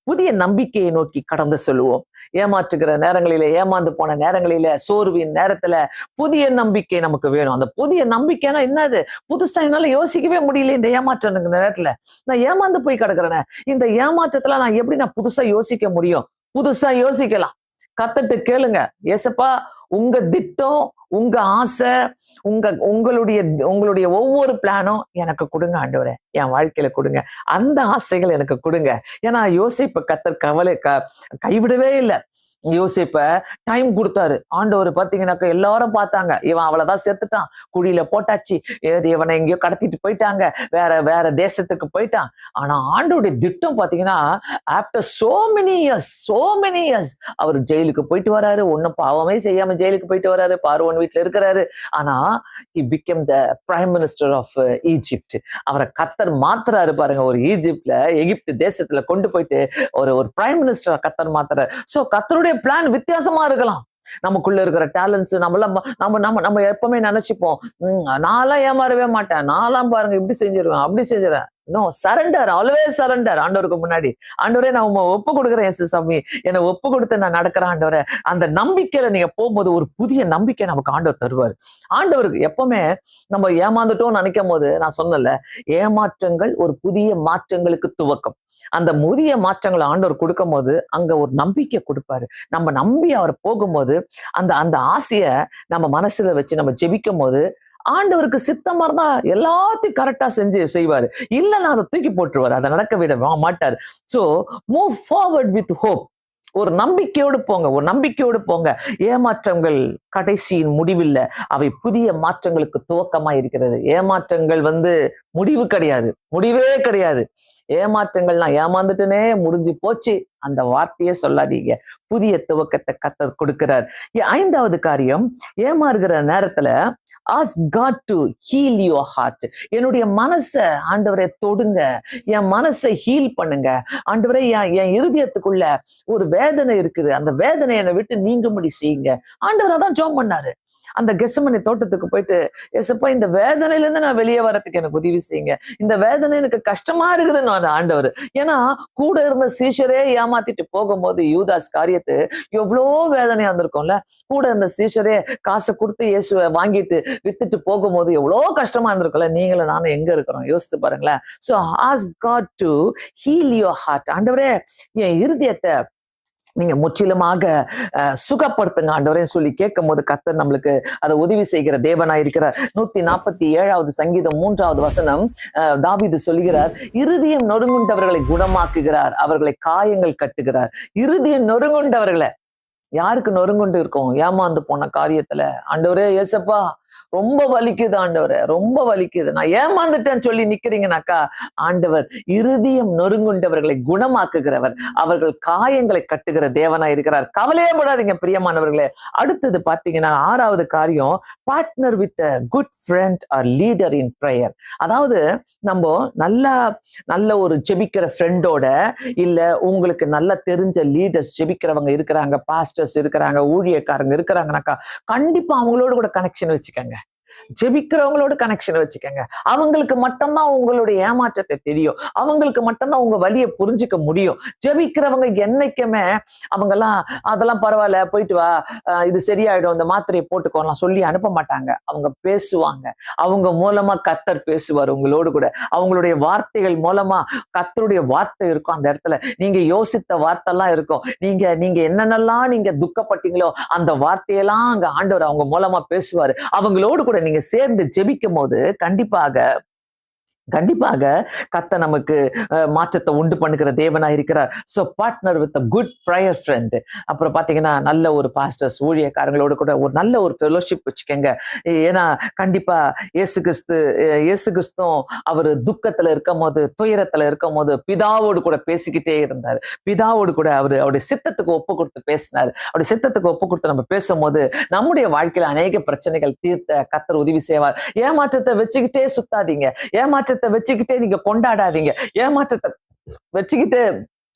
புதிய நம்பிக்கையை நோக்கி கடந்து சொல்லுவோம். ஏமாற்றுகிற நேரங்களில, ஏமாந்து போன நேரங்களில, சோர்வின் நேரத்துல புதிய நம்பிக்கை நமக்கு வேணும். அந்த புதிய நம்பிக்கைனா என்னது? புதுசா என்னால யோசிக்கவே முடியல இந்த ஏமாற்ற நேரத்துல, நான் ஏமாந்து போய் கிடக்குறேன், இந்த ஏமாற்றத்துல நான் எப்படி புதுசா யோசிக்க முடியும்? புதுசா யோசிக்கலாம். கர்த்தர்ட்ட கேளுங்க, ஏசப்பா உங்க திட்டம், உங்க ஆசை, உங்களுடைய ஒவ்வொரு பிளானும் எனக்கு கொடுங்க ஆண்டவரே, என் வாழ்க்கையில கொடுங்க, அந்த ஆசைகள் எனக்கு கொடுங்க. ஏன்னா யோசிப்ப கர்த்தர் கைவிடவே இல்லை. யோசிப்ப டைம் கொடுத்தாரு ஆண்டவர். பாத்தீங்கன்னாக்க எல்லாரும் பார்த்தாங்க, இவன் அவ்வளவுதான் செத்துட்டான், குழியில போட்டாச்சு, இவனை எங்கேயோ கடத்திட்டு போயிட்டாங்க, வேற தேசத்துக்கு போயிட்டான். ஆனா ஆண்டோடைய திட்டம் பாத்தீங்கன்னா, ஆஃப்டர் சோ மெனி இயர்ஸ் அவர் ஜெயிலுக்கு போயிட்டு வராரு, ஒன்னும் பாவமே செய்யாம ஜெயிலுக்கு போயிட்டு வராரு, பார்வோன் வீட்டுல இருக்கிறாரு. ஆனா he became the prime minister of Egypt. அவரை கர்த்தர் மாத்துறாரு பாருங்க. ஒரு எகிப்து தேசத்துல கொண்டு போயிட்டு ஒரு பிரைம் மினிஸ்டர் கர்த்தர் மாத்துறாரு. சோ கர்த்தருடைய பிளான் வித்தியாசமா இருக்கலாம். நமக்குள்ள இருக்கிற டேலண்ட்ஸ் நம்ம எப்பவுமே நினைச்சுப்போம், நான்லாம் ஏமாறவே மாட்டேன், நான்லாம் பாருங்க இப்படி செஞ்சிருவேன், அப்படி செஞ்சிருவேன். No, surrender, always surrender. ஆண்டவருக்கு முன்னாடி, ஆண்டவரே நான் ஒப்பு கொடுக்குறேன் சாமி, என்னை ஒப்பு கொடுத்து நான் நடக்கிறேன் ஆண்டவரே. அந்த நம்பிக்கையில நீங்க போகும்போது ஒரு புதிய நம்பிக்கை நமக்கு ஆண்டவர் தருவார். ஆண்டவருக்கு எப்பவுமே நம்ம ஏமாந்துட்டோம்னு நினைக்கும் போது, நான் சொன்னல, ஏமாற்றங்கள் ஒரு புதிய மாற்றங்களுக்கு துவக்கம். அந்த புதிய மாற்றங்களை ஆண்டவர் கொடுக்கும் போது அங்க ஒரு நம்பிக்கை கொடுப்பாரு. நம்ம நம்பி அவர் போகும்போது அந்த ஆசையை நம்ம மனசுல வச்சு நம்ம ஜெபிக்கும் போது ஆண்டவருக்கு சித்தமா இருந்தா எல்லாத்தையும் கரெக்டா செய்வாரு. இல்லைன்னா அதை தூக்கி போட்டுருவாரு, அதை நடக்க விட மாட்டாரு. So move forward with hope. ஒரு நம்பிக்கையோடு போங்க, ஒரு நம்பிக்கையோடு போங்க. ஏமாற்றங்கள் கடைசியின் முடிவில்லை, அவை புதிய மாற்றங்களுக்கு துவக்கமா இருக்கிறது. ஏமாற்றங்கள் முடிவு கிடையாது, முடிவே கிடையாது. ஏமாற்றங்கள் நான் ஏமாந்துட்டனே முடிஞ்சு போச்சு அந்த வார்த்தையே சொல்லாதீங்க. புதிய துவக்கத்தை கர்த்தர் கொடுக்கிறார். ஐந்தாவது காரியம், ஏமாறுகிற நேரத்துல ask God to heal your heart. என்னுடைய மனசை ஆண்டவரை தொடுங்க, என் மனசை ஹீல் பண்ணுங்க ஆண்டவரே. என் இருதயத்துக்குள்ள ஒரு வேதனை இருக்குது, அந்த வேதனை என்னை விட்டு நீங்கும்படி செய்யுங்க. ஆண்டவர் அதான் ஜெபம் பண்ணாரு. அந்த கெத்செமனே தோட்டத்துக்கு போயிட்டு, ஏசப்பா இந்த வேதனையில இருந்து நான் வெளியே வரதுக்கு எனக்கு உதவி செய்யுங்க, இந்த வேதனை எனக்கு கஷ்டமா இருக்குதுன்னு அந்த ஆண்டவர். ஏன்னா கூட இருந்த சீஷரே ஏமாத்திட்டு போகும்போது யூதாஸ் காரியத்து எவ்வளோ வேதனையா இருந்திருக்கும்ல. கூட இருந்த சீஷரே காசை கொடுத்து இயேசுவை வாங்கிட்டு வித்துட்டு போகும்போது எவ்வளோ கஷ்டமா இருந்திருக்கும்ல. நீங்களும் நானும் எங்க இருக்கிறோம் யோசித்து பாருங்களேன். So ask God to heal your heart. ஆண்டவரே என் இருதயத்தை நீங்க முற்றிலுமாக சுகப்படுத்துங்க ஆண்டவரே சொல்லி கேட்கும் போது கர்த்தர் நம்மளுக்கு அதை உதவி செய்கிற தேவனாய் இருக்கிறார். 147வது சங்கீதம் 3வது வசனம் தாவீது சொல்லுகிறார், இருதயம் நொறுங்குண்டவர்களை குணமாக்குகிறார், அவர்களை காயங்கள் கட்டுகிறார். இருதயம் நொறுங்குண்டவர்களை, யாருக்கு நொறுங்குண்டு இருக்கும்? ஏமாந்து போன காரியத்துல ஆண்டவரே ஏசப்பா ரொம்ப வலிக்குது ஆண்டவரே, ரொம்ப வலிக்குது, நான் ஏமாந்துட்டேன்னு சொல்லி நிக்கிறீங்கனாக்கா, ஆண்டவர் இருதயம் நொறுங்குண்டவர்களை குணமாக்குகிறவர், அவர்கள் காயங்களை கட்டுகிற தேவனா இருக்கிறார். கவலையே படாதீங்க பிரியமானவர்களே. அடுத்தது பாத்தீங்கன்னா 6வது காரியம், partner with good friend or leader in prayer. அதாவது நம்ம நல்ல ஒரு ஜெபிக்கிற ஃப்ரெண்டோட, இல்ல உங்களுக்கு நல்லா தெரிஞ்ச லீடர்ஸ் ஜெபிக்கிறவங்க இருக்கிறாங்க, பாஸ்டர்ஸ் இருக்கிறாங்க, ஊழியக்காரங்க இருக்கிறாங்கனாக்கா கண்டிப்பா அவங்களோட கூட கனெக்ஷன் வச்சுக்கோங்க. ஜெபிக்கிறவங்களோட கனெக்ஷன் வச்சுக்கோங்க. அவங்களுக்கு மட்டும்தான் உங்களுடைய ஏமாற்றத்தை தெரியும், அவங்களுக்கு மட்டும்தான் உங்க வலியை புரிஞ்சுக்க முடியும். ஜெபிக்கிறவங்க என்னைக்குமே அவங்கெல்லாம் அதெல்லாம் பரவாயில்ல போயிட்டு வா, இது சரியாயிடும், இந்த மாத்திரையை போட்டுக்கோலாம் சொல்லி அனுப்ப மாட்டாங்க. அவங்க பேசுவாங்க, அவங்க மூலமா கர்த்தர் பேசுவார் உங்களோடு கூட. அவங்களுடைய வார்த்தைகள் மூலமா கர்த்தருடைய வார்த்தை இருக்கும் அந்த இடத்துல. நீங்க யோசித்த வார்த்தை எல்லாம் இருக்கும். நீங்க என்னென்னலாம் நீங்க துக்கப்பட்டீங்களோ அந்த வார்த்தையெல்லாம் அங்க ஆண்டவர் அவங்க மூலமா பேசுவாரு. அவங்களோடு கூட நீங்க சேர்ந்து ஜெபிக்கும் போது கண்டிப்பாக கர்த்தர் நமக்கு மாற்றத்தை உண்டு பண்ணுகிற தேவனா இருக்கிறார். So partner with a good prayer friend. அப்புறம் பார்த்தீங்கன்னா நல்ல ஒரு பாஸ்டர்ஸ் ஊழியக்காரங்களோட கூட ஒரு நல்ல ஒரு ஃபெலோஷிப் வச்சுக்கோங்க. ஏன்னா கண்டிப்பா இயேசு கிறிஸ்துவும் அவர் துக்கத்துல இருக்கும் போது, துயரத்துல இருக்கும் போது பிதாவோடு கூட பேசிக்கிட்டே இருந்தார். பிதாவோடு கூட அவருடைய சித்தத்துக்கு ஒப்பு கொடுத்து பேசினார். அவருடைய சித்தத்துக்கு ஒப்பு கொடுத்து நம்ம பேசும்போது நம்முடைய வாழ்க்கையில அநேக பிரச்சனைகள் தீர்த்த கர்த்தர் உதவி செய்வார். ஏமாற்றத்தை வச்சுக்கிட்டே சுத்தாதீங்க, ஏமாற்றத்தை வச்சுக்கிட்டே நீங்க கொண்டாடாதீங்க, ஏமாற்றத்தை வச்சுக்கிட்டு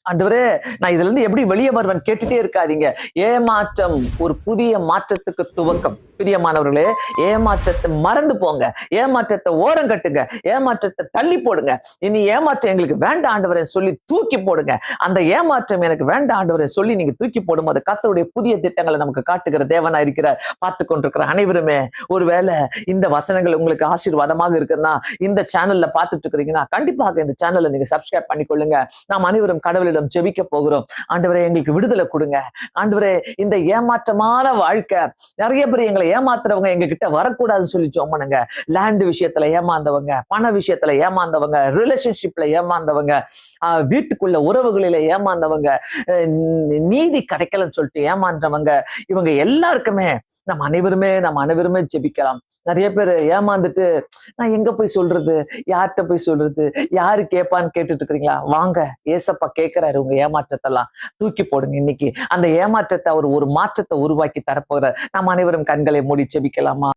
ஆண்டவரே நான் இதுல இருந்து எப்படி வெளியே வருவேன் கேட்டுட்டே இருக்காதீங்க. ஏமாற்றம் ஒரு புதிய மாற்றத்துக்கு துவக்கம். பிரியமானவர்களே, ஏமாற்றத்தை மறந்து போங்க, ஏமாற்றத்தை ஓரம் கட்டுங்க, ஏமாற்றத்தை தள்ளி போடுங்க. இனி ஏமாற்றம் எங்களுக்கு வேண்டாம் ஆண்டவரை சொல்லி தூக்கி போடுங்க. அந்த ஏமாற்றம் எனக்கு வேண்டாம் ஆண்டவரை சொல்லி நீங்க தூக்கி போடும்போது கர்த்தருடைய புதிய திட்டங்களை நமக்கு காட்டுகிற தேவனா இருக்கிறார். பார்த்து கொண்டிருக்கிற அனைவருமே, ஒருவேளை இந்த வசனங்கள் உங்களுக்கு ஆசீர்வாதமாக இருக்குன்னா, இந்த சேனல்ல பார்த்துட்டு இருக்கிறீங்கன்னா கண்டிப்பாக இந்த சேனலை நீங்க சப்ஸ்கிரைப் பண்ணிக்கொள்ளுங்க. நாம் அனைவரும் கடவுளிடம் ஜெபிக்க போகிறோம். ஆண்டவரே எங்களுக்கு விடுதலை கொடுங்க. ஆண்டவரே இந்த ஏமாற்றமான வாழ்க்கை, நிறைய பேர் எங்களை ஏமாத்துறவங்க எங்க கிட்ட வரக்கூடாதுன்னு சொல்லி ஜெபம் பண்ணுங்க. லேண்ட் விஷயத்துல ஏமாந்தவங்க, பண விஷயத்துல ஏமாந்தவங்க, ரிலேஷன்ஷிப்ல ஏமாந்தவங்க, வீட்டுக்குள்ள உறவுகளில ஏமாந்தவங்க, நீதி கிடைக்கலன்னு சொல்லிட்டு ஏமாந்தவங்க, இவங்க எல்லாருக்குமே நம்ம அனைவருமே ஜெபிக்கலாம். நிறைய பேர் ஏமாந்துட்டு நான் எங்க போய் சொல்றது, யார்கிட்ட போய் சொல்றது, யாரு கேட்பான்னு கேட்டுட்டு இருக்கிறீங்களா? வாங்க, ஏசப்பா கேட்கிறாரு உங்க ஏமாற்றத்தெல்லாம் தூக்கி போடுங்க. இன்னைக்கு அந்த ஏமாற்றத்தை அவர் ஒரு மாற்றத்தை உருவாக்கி தரப்போகிறார். நாம் அனைவரும் கண்களை மூடி ஜெபிக்கலாமா?